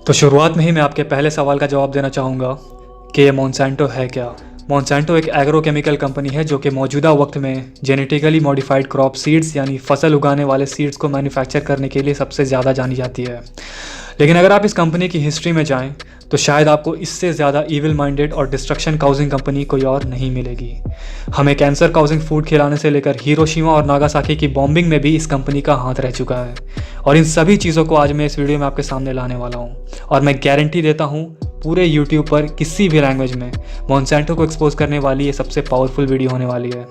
तो शुरुआत में ही मैं आपके पहले सवाल का जवाब देना चाहूँगा कि ये मोंसैंटो है क्या। मोंसैंटो एक एग्रोकेमिकल कंपनी है जो कि मौजूदा वक्त में जेनेटिकली मॉडिफाइड क्रॉप सीड्स यानी फसल उगाने वाले सीड्स को मैन्युफैक्चर करने के लिए सबसे ज़्यादा जानी जाती है। लेकिन अगर आप इस कंपनी की हिस्ट्री में जाएं तो शायद आपको इससे ज़्यादा ईविल माइंडेड और डिस्ट्रक्शन काउजिंग कंपनी कोई और नहीं मिलेगी। हमें कैंसर काउजिंग फूड खिलाने से लेकर हिरोशिमा और नागासाकी की बॉम्बिंग में भी इस कंपनी का हाथ रह चुका है। और इन सभी चीज़ों को आज मैं इस वीडियो में आपके सामने लाने वाला हूँ और मैं गारंटी देता हूँ पूरे YouTube पर किसी भी लैंग्वेज में मोंसैंटो को एक्सपोज करने वाली ये सबसे पावरफुल वीडियो होने वाली है।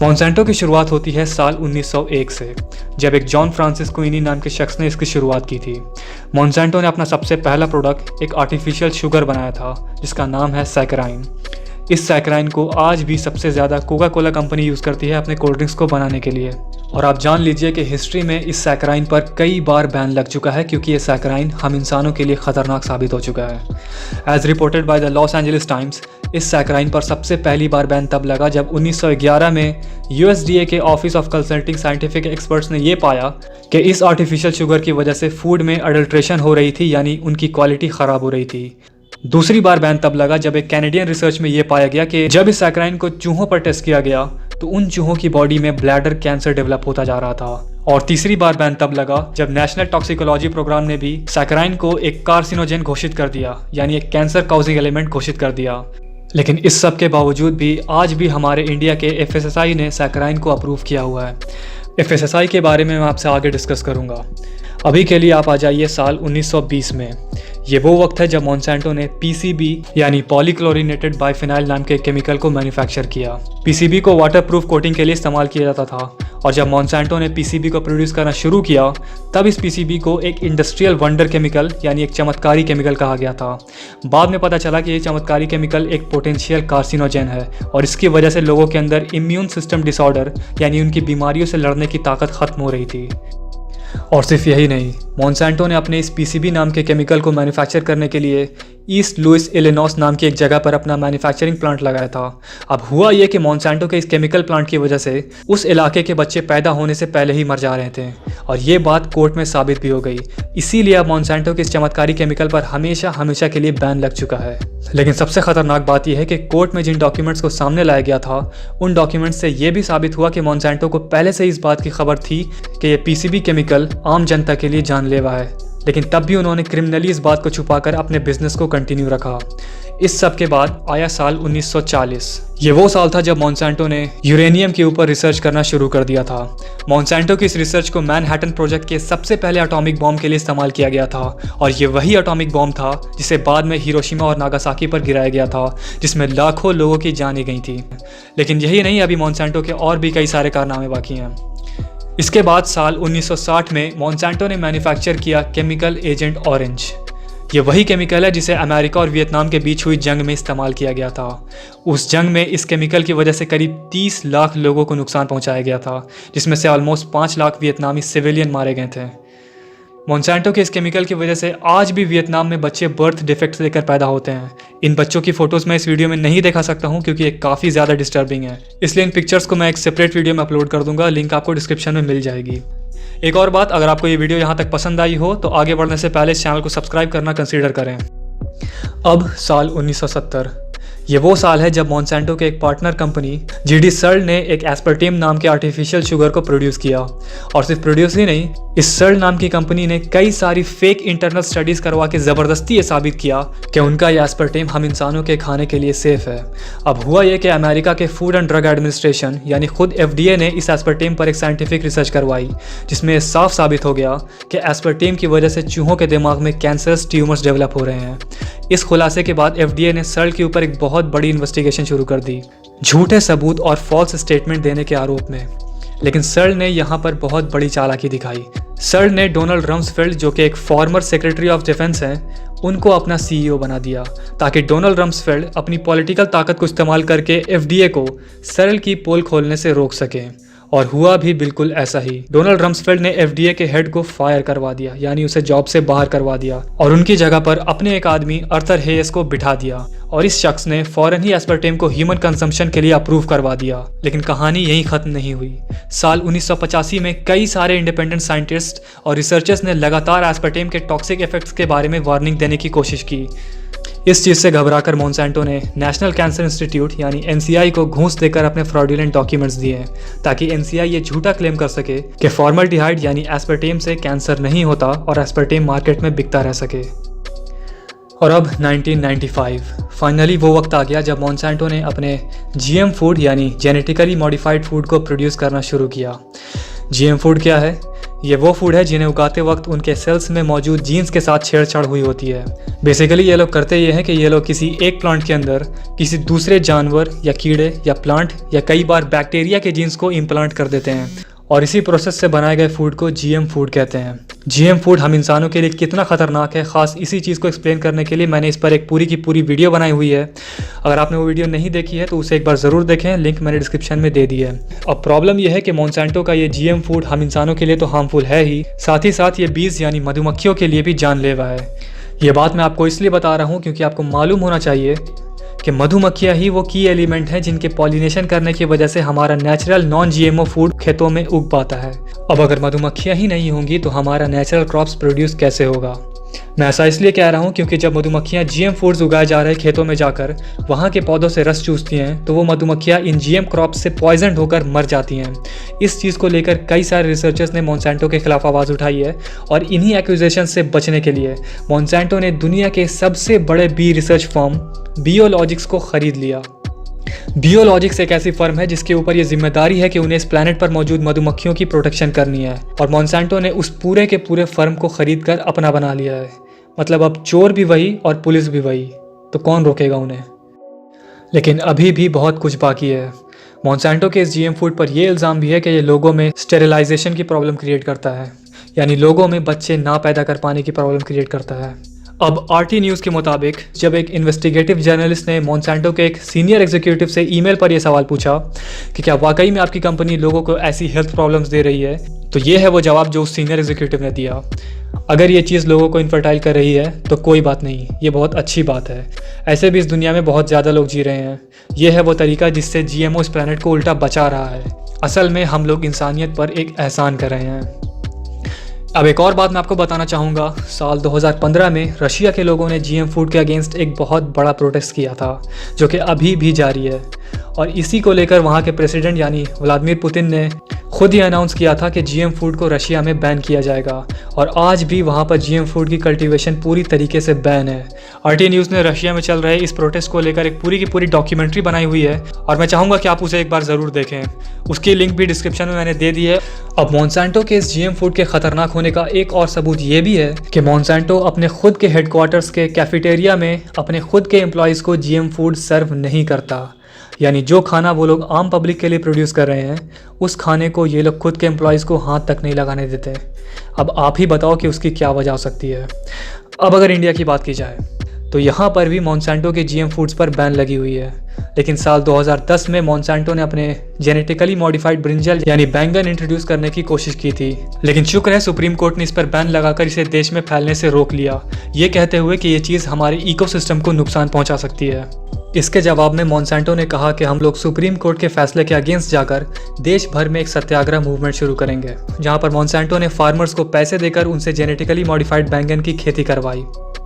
मोंसैंटो की शुरुआत होती है साल 1901 से, जब एक जॉन फ्रांसिस क्वीनी नाम के शख्स ने इसकी शुरुआत की थी। मोंसैंटो ने अपना सबसे पहला प्रोडक्ट एक आर्टिफिशियल शुगर बनाया था जिसका नाम है सैकराइन। इस सैकराइन को आज भी सबसे ज़्यादा कोका कोला कंपनी यूज़ करती है अपने कोल्ड ड्रिंक्स को बनाने के लिए। और आप जान लीजिए कि हिस्ट्री में इस सैकराइन पर कई बार बैन लग चुका है क्योंकि ये सैकराइन हम इंसानों के लिए ख़तरनाक साबित हो चुका है। As reported by the Los Angeles Times, इस सैकराइन पर सबसे पहली बार बैन तब लगा जब 1911 में USDA के office of consulting scientific experts ने ये पाया कि इस आर्टिफिशियल शुगर की वजह से फूड में अडल्ट्रेशन हो रही थी, यानी उनकी क्वालिटी ख़राब हो रही थी। दूसरी बार बैन तब लगा जब एक कैनेडियन रिसर्च में ये पाया गया कि जब इस सैकराइन को चूहों पर टेस्ट किया गया तो उन चूहों की बॉडी में ब्लैडर कैंसर डेवलप होता जा रहा था। और तीसरी बार बैन तब लगा जब नेशनल टॉक्सिकोलॉजी प्रोग्राम ने भी सैकराइन को एक कार्सिनोजेन घोषित कर दिया, यानी एक कैंसर काउजिंग एलिमेंट घोषित कर दिया। लेकिन इस सब के बावजूद भी आज भी हमारे इंडिया के FSSAI ने सैकराइन को अप्रूव किया हुआ है। FSSAI के बारे में मैं आपसे आगे डिस्कस करूँगा। अभी के लिए आप आ जाइए साल 1920 में। ये वो वक्त है जब मोंसैंटो ने PCB यानी पॉलीक्लोरिनेटेड बाइफिनाइल नाम के केमिकल को मैन्युफैक्चर किया। PCB को वाटरप्रूफ कोटिंग के लिए इस्तेमाल किया जाता था और जब मोंसैंटो ने PCB को प्रोड्यूस करना शुरू किया तब इस PCB को एक इंडस्ट्रियल वंडर केमिकल यानी एक चमत्कारी केमिकल कहा गया था। बाद में पता चला कि ये चमत्कारी केमिकल एक पोटेंशियल कार्सिनोजेन है और इसकी वजह से लोगों के अंदर इम्यून सिस्टम डिसऑर्डर यानी उनकी बीमारियों से लड़ने की ताकत खत्म हो रही थी। और सिर्फ यही नहीं, मोंसैंटो ने अपने इस PCB नाम के केमिकल को मैन्युफैक्चर करने के लिए ईस्ट लुइस इलिनॉस नाम की एक जगह पर अपना मैन्युफैक्चरिंग प्लांट लगाया था। अब हुआ ये कि मोंसैंटो के इस केमिकल प्लांट की वजह से उस इलाके के बच्चे पैदा होने से पहले ही मर जा रहे थे और ये बात कोर्ट में साबित भी हो गई। इसीलिए अब मोंसैंटो के इस चमत्कारी केमिकल पर हमेशा हमेशा के लिए बैन लग चुका है। लेकिन सबसे खतरनाक बात यह है कि कोर्ट में जिन डॉक्यूमेंट्स को सामने लाया गया था उन डॉक्यूमेंट्स से यह भी साबित हुआ कि मोंसैंटो को पहले से इस बात की खबर थी कि ये PCB केमिकल आम जनता के लिए जानलेवा है, लेकिन तब भी उन्होंने क्रिमिनली इस बात को छुपाकर अपने बिजनेस को कंटिन्यू रखा। इस सब के बाद आया साल 1940। ये वो साल था जब मोंसैंटो ने यूरेनियम के ऊपर रिसर्च करना शुरू कर दिया था। मोंसैंटो की इस रिसर्च को मैनहट्टन प्रोजेक्ट के सबसे पहले एटॉमिक बॉम्ब के लिए इस्तेमाल किया गया था और ये वही एटॉमिक बॉम्ब था जिसे बाद में हिरोशिमा और नागासाकी पर गिराया गया था, जिसमें लाखों लोगों की जानें गई थी। लेकिन यही नहीं, अभी मोंसैंटो के और भी कई सारे कारनामे बाकी हैं। इसके बाद साल 1960 में मोंसैंटो ने मैन्युफैक्चर किया केमिकल एजेंट ऑरेंज। ये वही केमिकल है जिसे अमेरिका और वियतनाम के बीच हुई जंग में इस्तेमाल किया गया था। उस जंग में इस केमिकल की वजह से करीब 30 लाख लोगों को नुकसान पहुंचाया गया था, जिसमें से ऑलमोस्ट 5 लाख वियतनामी सिविलियन मारे गए थे। मोंसैंटो के इस केमिकल की वजह से आज भी वियतनाम में बच्चे बर्थ डिफेक्ट्स लेकर पैदा होते हैं। इन बच्चों की फोटोज़ मैं इस वीडियो में नहीं दिखा सकता हूं क्योंकि ये काफ़ी ज़्यादा डिस्टर्बिंग है, इसलिए इन पिक्चर्स को मैं एक सेपरेट वीडियो में अपलोड कर दूंगा। लिंक आपको डिस्क्रिप्शन में मिल जाएगी। एक और बात, अगर आपको ये वीडियो यहाँ तक पसंद आई हो तो आगे बढ़ने से पहले इस चैनल को सब्सक्राइब करना कंसीडर करें। अब साल 1970, ये वो साल है जब मोंसैंटो के एक पार्टनर कंपनी GD सर्ल ने एक एस्पर्टेम नाम के आर्टिफिशियल शुगर को प्रोड्यूस किया। और सिर्फ प्रोड्यूस ही नहीं, इस सर्ल नाम की कंपनी ने कई सारी फेक इंटरनल स्टडीज करवा के ज़बरदस्ती ये साबित किया कि उनका ये एस्पर्टेम हम इंसानों के खाने के लिए सेफ है। अब हुआ ये कि अमेरिका के फूड एंड ड्रग एडमिनिस्ट्रेशन यानी खुद FDA ने इस एस्पर्टेम पर एक साइंटिफिक रिसर्च करवाई जिसमें साफ साबित हो गया कि एस्पर्टेम की वजह से चूहों के दिमाग में कैंसरस ट्यूमर्स डेवलप हो रहे हैं। इस खुलासे के बाद FDA ने सर्ल के ऊपर एक बहुत बड़ी इन्वेस्टिगेशन शुरू कर दी, झूठे सबूत और फॉल्स स्टेटमेंट देने के आरोप में। लेकिन सर्ल ने यहाँ पर बहुत बड़ी चालाकी दिखाई। सर्ल ने डोनाल्ड रम्सफेल्ड, जो कि एक फॉर्मर सेक्रेटरी ऑफ डिफेंस हैं, उनको अपना CEO बना दिया ताकि डोनाल्ड रम्सफेल्ड अपनी पॉलिटिकल ताकत को इस्तेमाल करके FDA को सर्ल की पोल खोलने से रोक सके। और हुआ भी बिल्कुल ऐसा ही। डोनाल्ड रम्सफेल्ड ने एफडीए के हेड को फायर करवा दिया, यानी उसे जॉब से बाहर करवा दिया, और उनकी जगह पर अपने एक आदमी अर्थर हेयस को बिठा दिया, और इस शख्स ने फौरन ही एस्पर्टेम को ह्यूमन कंजम्पशन के लिए अप्रूव करवा दिया। लेकिन कहानी यहीं खत्म नहीं हुई। साल 1985 में कई सारे इंडिपेंडेंट साइंटिस्ट और रिसर्चर्स ने लगातार एस्पर्टेम के टॉक्सिक इफेक्ट्स के बारे में वार्निंग देने की कोशिश की। इस चीज़ से घबराकर मोंसेंटो ने नेशनल कैंसर इंस्टीट्यूट यानी एनसीआई को घूस देकर अपने फ्रॉडुलेंट डॉक्यूमेंट्स दिए, ताकि एनसीआई ये झूठा क्लेम कर सके कि फॉर्मल्डिहाइड यानी एस्पर्टेम से कैंसर नहीं होता और एस्पर्टेम मार्केट में बिकता रह सके। और अब 1995 फाइनली वो वक्त आ गया जब मोंसेंटो ने अपने जीएम फूड यानी जेनेटिकली मॉडिफाइड फूड को प्रोड्यूस करना शुरू किया। जीएम फूड क्या है? ये वो फूड है जिन्हें उगाते वक्त उनके सेल्स में मौजूद जीन्स के साथ छेड़छाड़ हुई होती है। बेसिकली ये लोग करते ये हैं कि ये लोग किसी एक प्लांट के अंदर किसी दूसरे जानवर या कीड़े या प्लांट या कई बार बैक्टीरिया के जीन्स को इम्प्लांट कर देते हैं, और इसी प्रोसेस से बनाए गए फूड को जीएम फूड कहते हैं। जीएम फूड हम इंसानों के लिए कितना खतरनाक है, खास इसी चीज़ को एक्सप्लेन करने के लिए मैंने इस पर एक पूरी की पूरी वीडियो बनाई हुई है। अगर आपने वो वीडियो नहीं देखी है तो उसे एक बार ज़रूर देखें, लिंक मैंने डिस्क्रिप्शन में दे दी है। अब प्रॉब्लम यह है कि मोंसेंटो का ये जीएम फूड हम इंसानों के लिए तो हार्मफुल है ही, साथ ही साथ ये बीज यानी मधुमक्खियों के लिए भी जानलेवा है। ये बात मैं आपको इसलिए बता रहा हूँ क्योंकि आपको मालूम होना चाहिए कि मधुमक्खियाँ ही वो की एलिमेंट हैं जिनके पॉलिनेशन करने की वजह से हमारा नेचुरल नॉन जीएमओ फूड खेतों में उग पाता है। अब अगर मधुमक्खियाँ ही नहीं होंगी तो हमारा नेचुरल क्रॉप्स प्रोड्यूस कैसे होगा? मैं ऐसा इसलिए कह रहा हूँ क्योंकि जब मधुमक्खियाँ जीएम फूड्स उगाए जा रहे खेतों में जाकर वहाँ के पौधों से रस चूसती हैं तो वो मधुमक्खियाँ इन जीएम क्रॉप्स से पॉइजन होकर मर जाती हैं। इस चीज़ को लेकर कई सारे रिसर्चर्स ने मोंसेंटो के खिलाफ आवाज़ उठाई है, और इन्हीं एक्यूजेशन से बचने के लिए मोंसेंटो ने दुनिया के सबसे बड़े बी रिसर्च फर्म बियोलॉजिक्स को खरीद लिया। बियोलॉजिक्स एक ऐसी फर्म है जिसके ऊपर ये जिम्मेदारी है कि उन्हें इस प्लैनेट पर मौजूद मधुमक्खियों की प्रोटेक्शन करनी है, और मोंसेंटो ने उस पूरे के पूरे फर्म को खरीद कर अपना बना लिया है। मतलब अब चोर भी वही और पुलिस भी वही, तो कौन रोकेगा उन्हें? लेकिन अभी भी बहुत कुछ बाकी है। मोंसेंटो के इस जीएम फूड पर यह इल्ज़ाम भी है कि ये लोगों में स्टेरिलाइजेशन की प्रॉब्लम क्रिएट करता है, यानी लोगों में बच्चे ना पैदा कर पाने की प्रॉब्लम क्रिएट करता है। अब आरटी न्यूज़ के मुताबिक जब एक इन्वेस्टिगेटिव जर्नलिस्ट ने मोंसेंटो के एक सीनियर एग्जीक्यूटिव से ईमेल पर यह सवाल पूछा कि क्या वाकई में आपकी कंपनी लोगों को ऐसी हेल्थ प्रॉब्लम्स दे रही है, तो ये है वो जवाब जो उस सीनियर एग्जीक्यूटिव ने दिया। अगर ये चीज़ लोगों को इनफर्टाइल कर रही है तो कोई बात नहीं, ये बहुत अच्छी बात है। ऐसे भी इस दुनिया में बहुत ज़्यादा लोग जी रहे हैं। ये है वो तरीका जिससे जीएमओ इस प्लैनेट को उल्टा बचा रहा है। असल में हम लोग इंसानियत पर एक एहसान कर रहे हैं। अब एक और बात मैं आपको बताना चाहूँगा। साल 2015 में रशिया के लोगों ने जीएम फूड के अगेंस्ट एक बहुत बड़ा प्रोटेस्ट किया था, जो कि अभी भी जारी है, और इसी को लेकर वहाँ के प्रेसिडेंट यानी व्लादिमीर पुतिन ने खुद ही अनाउंस किया था कि जीएम फूड को रशिया में बैन किया जाएगा, और आज भी वहाँ पर जीएम फूड की कल्टीवेशन पूरी तरीके से बैन है। आरटी न्यूज़ ने रशिया में चल रहे इस प्रोटेस्ट को लेकर एक पूरी की पूरी डॉक्यूमेंट्री बनाई हुई है, और मैं चाहूँगा कि आप उसे एक बार ज़रूर देखें। उसकी लिंक भी डिस्क्रिप्शन में मैंने दे दी है। अब मोंसेंटो के इस जीएम फूड के खतरनाक होने का एक और सबूत ये भी है कि मोंसेंटो अपने खुद के हेडक्वार्टर्स के कैफेटेरिया में अपने खुद के एम्प्लॉयज़ को जीएम फूड सर्व नहीं करता, यानी जो खाना वो लोग आम पब्लिक के लिए प्रोड्यूस कर रहे हैं उस खाने को ये लोग खुद के एम्प्लॉयज़ को हाथ तक नहीं लगाने देते। अब आप ही बताओ कि उसकी क्या वजह हो सकती है। अब अगर इंडिया की बात की जाए तो यहाँ पर भी मोंसेंटो के जीएम फूड्स पर बैन लगी हुई है, लेकिन साल 2010 में मोंसेंटो ने अपने जेनेटिकली मॉडिफाइड ब्रिंजल यानी बैंगन इंट्रोड्यूस करने की कोशिश की थी, लेकिन शुक्र है सुप्रीम कोर्ट ने इस पर बैन लगाकर इसे देश में फैलने से रोक लिया, ये कहते हुए कि ये चीज़ हमारे इकोसिस्टम को नुकसान पहुंचा सकती है। इसके जवाब में मोंसेंटो ने कहा कि हम लोग सुप्रीम कोर्ट के फैसले के अगेंस्ट जाकर देश भर में एक सत्याग्रह मूवमेंट शुरू करेंगे, जहां पर मोंसेंटो ने फार्मर्स को पैसे देकर उनसे जेनेटिकली मॉडिफाइड बैंगन की खेती करवाई।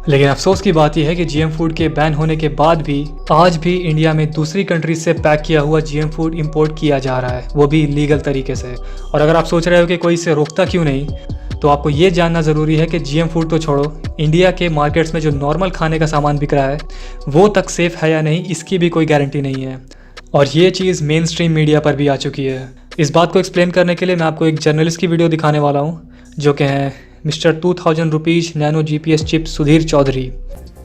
लेकिन अफसोस की बात यह है कि जीएम फूड के बैन होने के बाद भी आज भी इंडिया में दूसरी कंट्रीज से पैक किया हुआ जीएम फूड इंपोर्ट किया जा रहा है, वो भी लीगल तरीके से। और अगर आप सोच रहे हो कि कोई इसे रोकता क्यों नहीं, तो आपको ये जानना ज़रूरी है कि जीएम फूड तो छोड़ो, इंडिया के मार्केट्स में जो नॉर्मल खाने का सामान बिक रहा है वो तक सेफ़ है या नहीं इसकी भी कोई गारंटी नहीं है, और ये चीज़ मेन स्ट्रीम मीडिया पर भी आ चुकी है। इस बात को एक्सप्लेन करने के लिए मैं आपको एक जर्नलिस्ट की वीडियो दिखाने वाला हूँ, जो कि हैं mister 2000 rupees nano GPS chip Sudhir Chaudhary.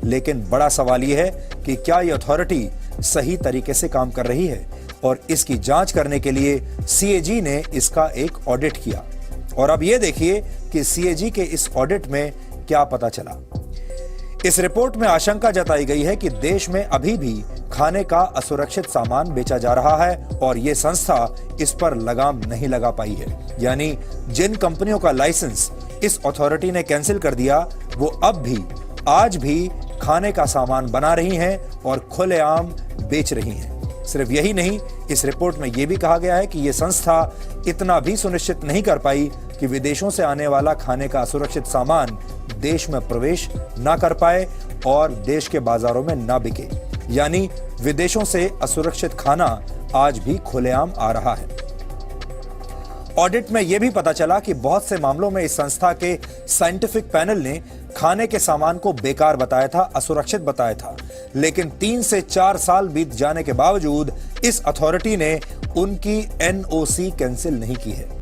लेकिन बड़ा सवाल ये है कि क्या ये अथॉरिटी सही तरीके से काम कर रही है, और इसकी जांच करने के लिए सीएजी ने इसका एक ऑडिट किया। और अब ये देखिए कि सीएजी के इस ऑडिट में क्या पता चला। इस रिपोर्ट में आशंका जताई गई है कि देश में अभी भी खाने का असुरक्षित सामान बेचा जा रहा है और ये संस्था इस पर लगाम नहीं लगा पाई है। यानी जिन कंपनियों का लाइसेंस इस अथॉरिटी ने कैंसिल कर दिया, वो अब भी आज भी खाने का सामान बना रही हैं और खुलेआम बेच रही हैं। सिर्फ यही नहीं, इस रिपोर्ट में यह भी कहा गया है कि यह संस्था इतना भी सुनिश्चित नहीं कर पाई कि विदेशों से आने वाला खाने का असुरक्षित सामान देश में प्रवेश ना कर पाए और देश के बाजारों में ना बिके। यानी विदेशों से असुरक्षित खाना आज भी खुलेआम आ रहा है। ऑडिट में यह भी पता चला कि बहुत से मामलों में इस संस्था के साइंटिफिक पैनल ने खाने के सामान को बेकार बताया था, असुरक्षित बताया था, लेकिन 3 से 4 साल बीत जाने के बावजूद इस अथॉरिटी ने उनकी एनओसी कैंसिल नहीं की है।